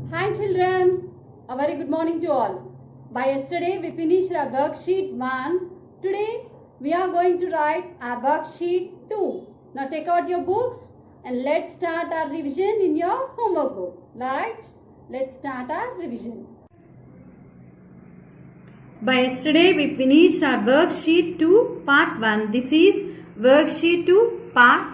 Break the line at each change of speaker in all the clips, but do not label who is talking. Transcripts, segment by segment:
Hi children, a very good morning to all. By yesterday we finished our worksheet 1. Today we are going to write our worksheet 2. Now take out your books and let's start our revision in your homework book. Right? Let's start our revision. By yesterday we finished our worksheet 2 part 1. This is worksheet 2 part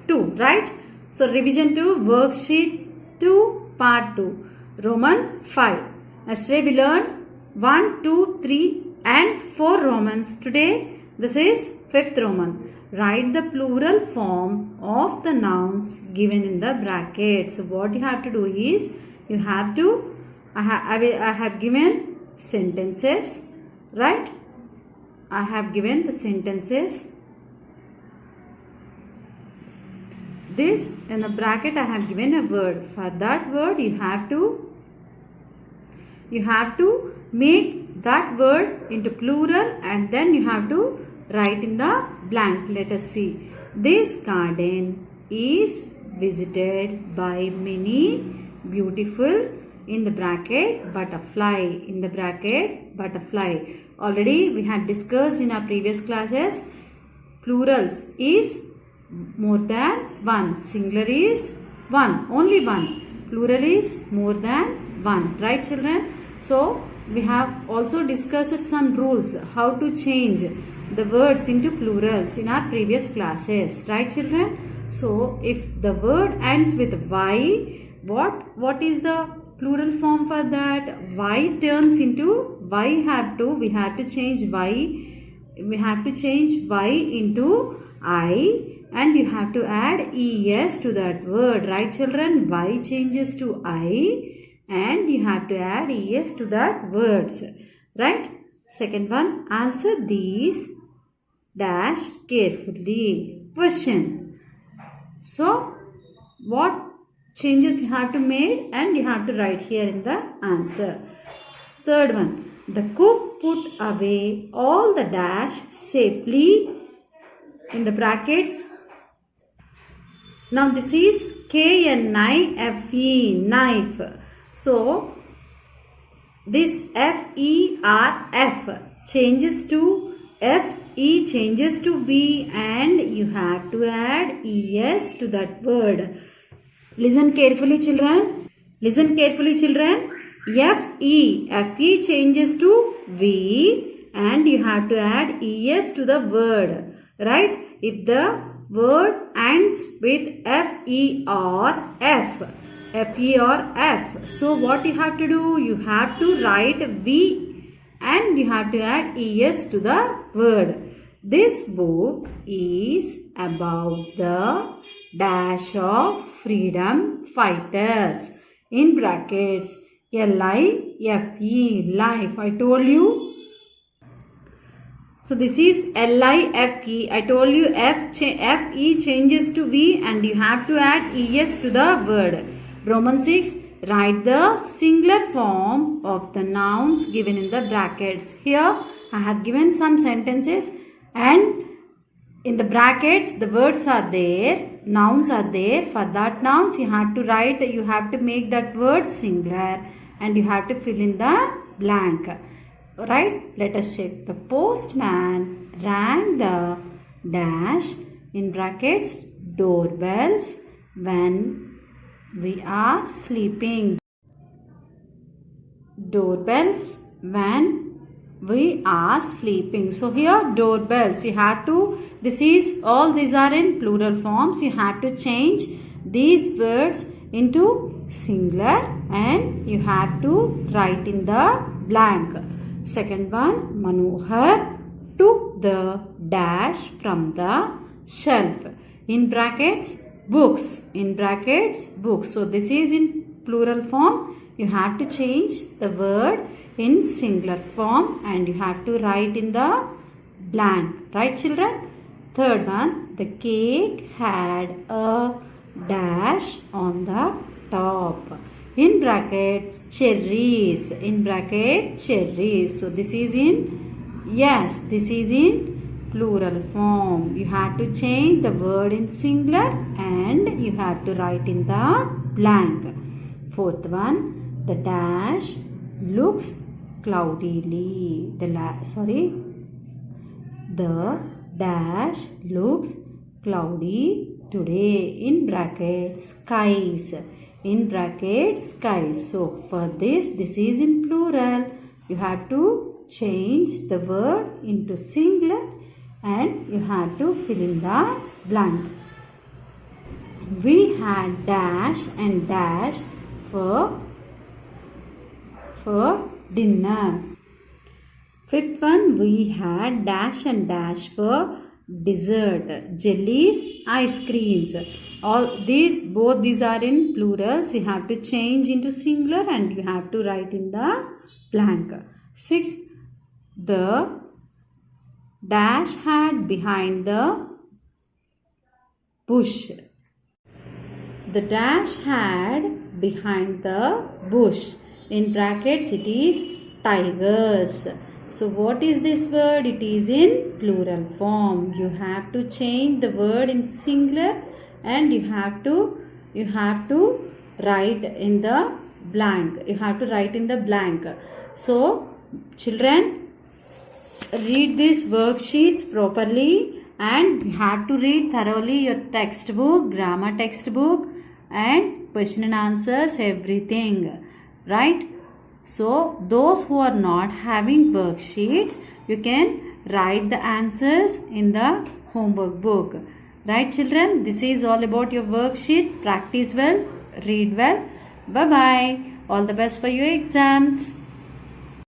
2. Right? So revision to worksheet 2 part 2. Roman 5. Yesterday we learned 1, 2, 3 and 4 Romans. Today this is 5th Roman. Write the plural form of the nouns given in the brackets. So what you have to do is, you have to, I have given sentences, right? I have given the sentences. This in the bracket I have given a word. For that word you have to make that word into plural and then you have to write in the blank. Let us see. This garden is visited by many beautiful in the bracket butterfly. In the bracket butterfly. Already we had discussed in our previous classes. Plurals is more than one. Singular is one. Only one. Plural is more than one. Right children? So we have also discussed some rules. How to change the words into plurals in our previous classes. Right children? So if the word ends with Y, what is the plural form for that? Y turns into we have to change Y. We have to change Y into I. And you have to add es to that word. Right children? Y changes to I. And you have to add es to that words. Right? Second one. Answer these dash carefully. Question. So, what changes you have to make and you have to write here in the answer. Third one. The cook put away all the dash safely in the brackets. Now this is K-N-I-F-E, knife. So this F-E-R-F changes to F-E changes to V and you have to add E-S to that word. Listen carefully children. Listen carefully children. F-E changes to V and you have to add E-S to the word. Right? If the word ends with F-E-R-F. F-E-R-F. So what you have to do? You have to write V and you have to add es to the word. This book is about the dash of freedom fighters. In brackets, L-I-F-E, life. I told you. So this is L-I-F-E. I told you F-E changes to V and you have to add es to the word. Roman 6. Write the singular form of the nouns given in the brackets. Here I have given some sentences and in the brackets the words are there, nouns are there. For that nouns you have to write, you have to make that word singular and you have to fill in the blank. Right? Let us check. The postman rang the dash in brackets doorbells when we are sleeping. Doorbells when we are sleeping. So here doorbells you have to, these are in plural forms. You have to change these words into singular and you have to write in the blank. Second one, Manohar took the dash from the shelf. In brackets, books. In brackets, books. So this is in plural form. You have to change the word in singular form and you have to write in the blank. Right children? Third one, the cake had a dash on the top. In brackets, cherries. In bracket, cherries. So this is in, yes, this is in plural form. You have to change the word in singular and you have to write in the blank. Fourth one, The dash looks cloudily. The dash looks cloudy today. In brackets skies. In brackets skies. So for this is in plural. You have to change the word into singular and you have to fill in the blank. We had dash and dash for dinner. Fifth one, we had dash and dash for dessert. Jellies, ice creams. Both these are in plurals. You have to change into singular and you have to write in the blank. Sixth, the dash had behind the bush. The dash had behind the bush. In brackets it is tigers. So what is this word? It is in plural form. You have to change the word in singular and you have to write in the blank. You have to write in the blank. So children, read these worksheets properly and you have to read thoroughly your textbook, grammar textbook and question and answers, everything. Right? So those who are not having worksheets, you can write the answers in the homework book. Right children? This is all about your worksheet. Practice well, read well. Bye bye. All the best for your exams.